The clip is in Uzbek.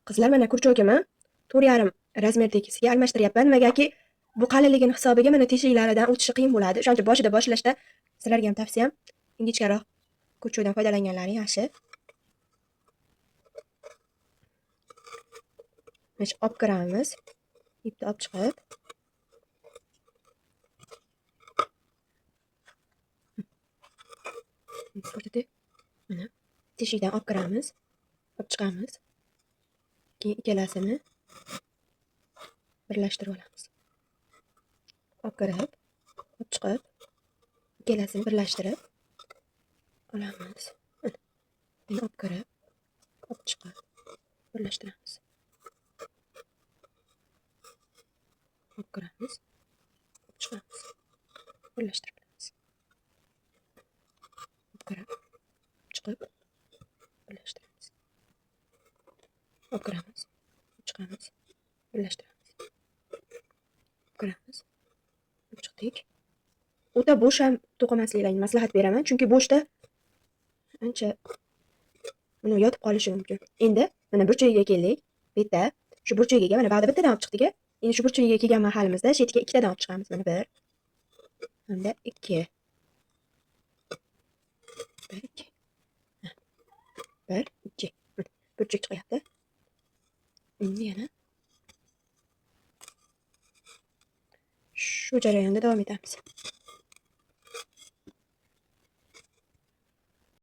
Qizlar, mana kurchogimni 4,5 razmerdagisiga almashtiryapman. Nimagaki bu qalinligini hisobiga mana teshiklaridan o'tishi qiyin bo'ladi. O'shaning uchun boshida boshlashda sizlarga ham tavsiyam ingichkaroq kurchogdan foydalanganlari yaxshi. Mana olib kiramiz. Ipni olib chiqib ko'rsatay. Mana teshikdan olib kiramiz, olib chiqamiz. Keyin ikkalasini birlashtirib olamiz. Olib kirib, olib chiqib, ikkalasini birlashtirib olamiz. Yana olib kirib, olib chiqib, birlashtiramiz. Olib kiramiz, olib chiqamiz, birlashtirib olamiz. Olib kirib, chiqib, birlashtiramiz. Olib kiramiz, chiqamiz, birlashtiramiz. Olib kiramiz, olib chiqdik. O'ta bo'sh ham to'qimasliklaringni maslahat beraman, chunki bo'shda ancha buni yotib qolishi mumkin. Endi mana burchagiga keldik. Bitta, shu burchagiga mana ba'da bittadan olib chiqdik-a. Endi shu burchagiga kelgan mahalimizda chetiga ikkitadan olib chiqamiz. Mana 1 hamda 2. 1 2. 1 2. Burchak chiqyapti. Endi yana shu jarayonda davom etamiz.